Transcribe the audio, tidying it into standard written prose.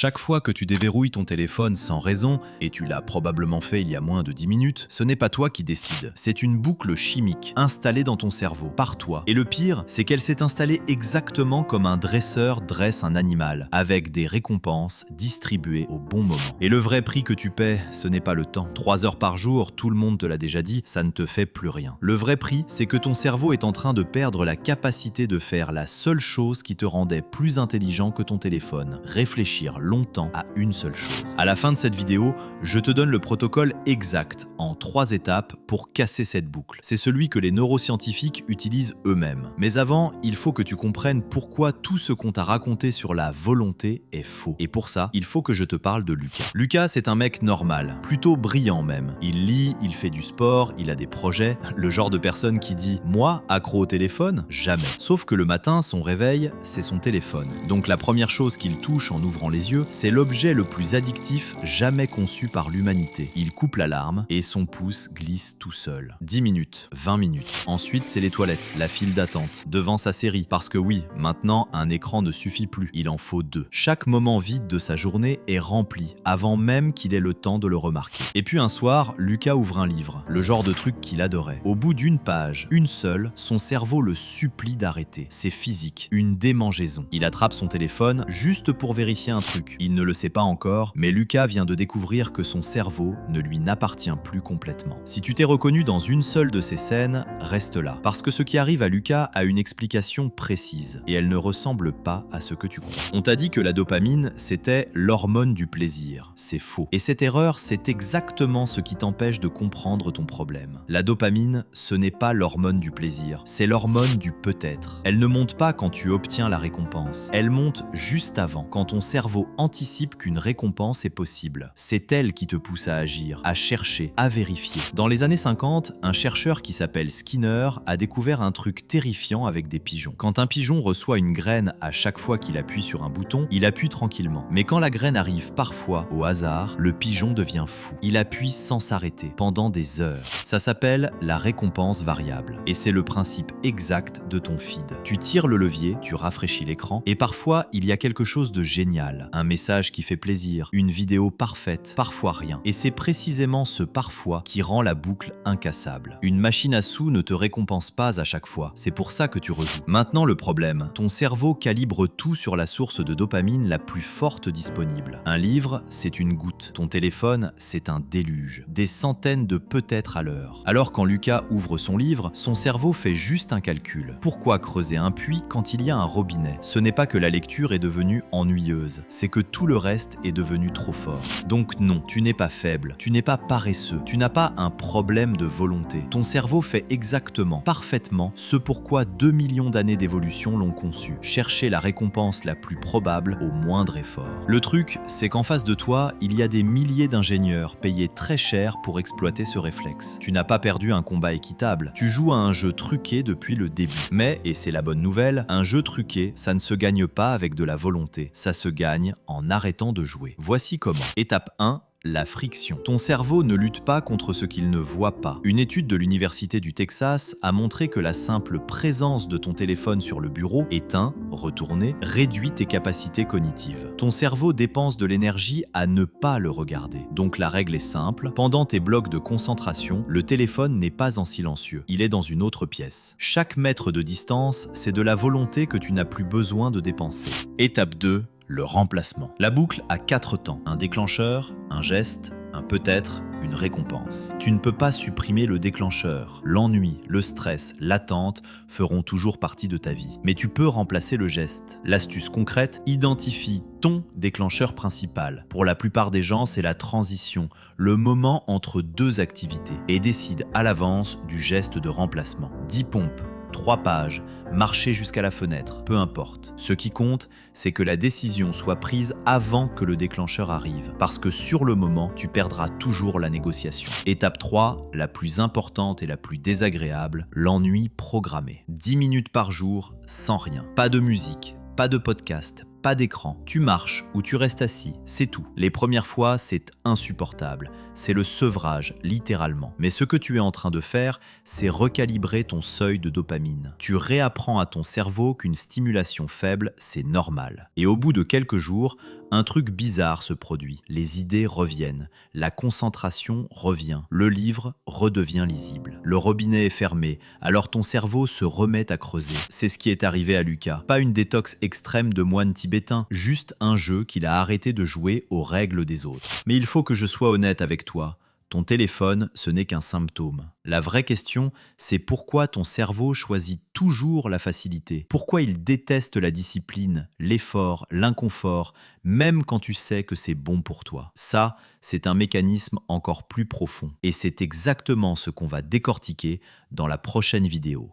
Chaque fois que tu déverrouilles ton téléphone sans raison, et tu l'as probablement fait il y a moins de 10 minutes, ce n'est pas toi qui décides. C'est une boucle chimique installée dans ton cerveau, par toi. Et le pire, c'est qu'elle s'est installée exactement comme un dresseur dresse un animal, avec des récompenses distribuées au bon moment. Et le vrai prix que tu paies, ce n'est pas le temps. 3 heures par jour, tout le monde te l'a déjà dit, ça ne te fait plus rien. Le vrai prix, c'est que ton cerveau est en train de perdre la capacité de faire la seule chose qui te rendait plus intelligent que ton téléphone. Réfléchir longtemps à une seule chose. À la fin de cette vidéo, je te donne le protocole exact en 3 étapes pour casser cette boucle. C'est celui que les neuroscientifiques utilisent eux-mêmes. Mais avant, il faut que tu comprennes pourquoi tout ce qu'on t'a raconté sur la volonté est faux. Et pour ça, il faut que je te parle de Lucas. Lucas, c'est un mec normal, plutôt brillant même. Il lit, il fait du sport, il a des projets. Le genre de personne qui dit « Moi, accro au téléphone ?» Jamais. Sauf que le matin, son réveil, c'est son téléphone. Donc la première chose qu'il touche en ouvrant les yeux, c'est l'objet le plus addictif jamais conçu par l'humanité. Il coupe l'alarme et son pouce glisse tout seul. 10 minutes, 20 minutes. Ensuite, c'est les toilettes, la file d'attente, devant sa série. Parce que oui, maintenant, un écran ne suffit plus. Il en faut 2. Chaque moment vide de sa journée est rempli, avant même qu'il ait le temps de le remarquer. Et puis un soir, Lucas ouvre un livre, le genre de truc qu'il adorait. Au bout d'une page, une seule, son cerveau le supplie d'arrêter. C'est physique, une démangeaison. Il attrape son téléphone juste pour vérifier un truc. Il ne le sait pas encore, mais Lucas vient de découvrir que son cerveau ne lui n'appartient plus complètement. Si tu t'es reconnu dans une seule de ces scènes, reste là. Parce que ce qui arrive à Lucas a une explication précise, et elle ne ressemble pas à ce que tu crois. On t'a dit que la dopamine, c'était l'hormone du plaisir. C'est faux. Et cette erreur, c'est exactement ce qui t'empêche de comprendre ton problème. La dopamine, ce n'est pas l'hormone du plaisir, c'est l'hormone du peut-être. Elle ne monte pas quand tu obtiens la récompense. Elle monte juste avant, quand ton cerveau anticipe qu'une récompense est possible. C'est elle qui te pousse à agir, à chercher, à vérifier. Dans les années 50, un chercheur qui s'appelle Skinner a découvert un truc terrifiant avec des pigeons. Quand un pigeon reçoit une graine à chaque fois qu'il appuie sur un bouton, il appuie tranquillement. Mais quand la graine arrive parfois au hasard, le pigeon devient fou. Il appuie sans s'arrêter, pendant des heures. Ça s'appelle la récompense variable. Et c'est le principe exact de ton feed. Tu tires le levier, tu rafraîchis l'écran, et parfois il y a quelque chose de génial. Un message qui fait plaisir, une vidéo parfaite, parfois rien. Et c'est précisément ce parfois qui rend la boucle incassable. Une machine à sous ne te récompense pas à chaque fois. C'est pour ça que tu rejoues. Maintenant le problème, ton cerveau calibre tout sur la source de dopamine la plus forte disponible. Un livre, c'est une goutte. Ton téléphone, c'est un déluge. Des centaines de peut-être à l'heure. Alors quand Lucas ouvre son livre, son cerveau fait juste un calcul. Pourquoi creuser un puits quand il y a un robinet? Ce n'est pas que la lecture est devenue ennuyeuse, c'est que tout le reste est devenu trop fort. Donc non, tu n'es pas faible, tu n'es pas paresseux, tu n'as pas un problème de volonté. Ton cerveau fait exactement, parfaitement, ce pourquoi 2 millions d'années d'évolution l'ont conçu. Chercher la récompense la plus probable au moindre effort. Le truc, c'est qu'en face de toi, il y a des milliers d'ingénieurs payés très cher pour exploiter ce réflexe. Tu n'as pas perdu un combat équitable, tu joues à un jeu truqué depuis le début. Mais, et c'est la bonne nouvelle, un jeu truqué, ça ne se gagne pas avec de la volonté, ça se gagne en arrêtant de jouer. Voici comment. Étape 1. La friction. Ton cerveau ne lutte pas contre ce qu'il ne voit pas. Une étude de l'Université du Texas a montré que la simple présence de ton téléphone sur le bureau, éteint, retourné, réduit tes capacités cognitives. Ton cerveau dépense de l'énergie à ne pas le regarder. Donc la règle est simple, pendant tes blocs de concentration, le téléphone n'est pas en silencieux, il est dans une autre pièce. Chaque mètre de distance, c'est de la volonté que tu n'as plus besoin de dépenser. Étape 2. Le remplacement. La boucle a 4 temps. Un déclencheur, un geste, un peut-être, une récompense. Tu ne peux pas supprimer le déclencheur. L'ennui, le stress, l'attente feront toujours partie de ta vie. Mais tu peux remplacer le geste. L'astuce concrète, identifie ton déclencheur principal. Pour la plupart des gens, c'est la transition, le moment entre 2 activités. Et décide à l'avance du geste de remplacement. 10 pompes, 3 pages, marcher jusqu'à la fenêtre, peu importe. Ce qui compte, c'est que la décision soit prise avant que le déclencheur arrive, parce que sur le moment, tu perdras toujours la négociation. Étape 3, la plus importante et la plus désagréable, l'ennui programmé. 10 minutes par jour, sans rien. Pas de musique, pas de podcast, pas d'écran. Tu marches ou tu restes assis, c'est tout. Les premières fois, c'est insupportable. C'est le sevrage, littéralement. Mais ce que tu es en train de faire, c'est recalibrer ton seuil de dopamine. Tu réapprends à ton cerveau qu'une stimulation faible, c'est normal. Et au bout de quelques jours, Un truc bizarre se produit, les idées reviennent, la concentration revient, le livre redevient lisible. Le robinet est fermé, alors ton cerveau se remet à creuser. C'est ce qui est arrivé à Lucas. Pas une détox extrême de moine tibétain, juste un jeu qu'il a arrêté de jouer aux règles des autres. Mais il faut que je sois honnête avec toi. Ton téléphone, ce n'est qu'un symptôme. La vraie question, c'est pourquoi ton cerveau choisit toujours la facilité. Pourquoi il déteste la discipline, l'effort, l'inconfort, même quand tu sais que c'est bon pour toi. Ça, c'est un mécanisme encore plus profond. Et c'est exactement ce qu'on va décortiquer dans la prochaine vidéo.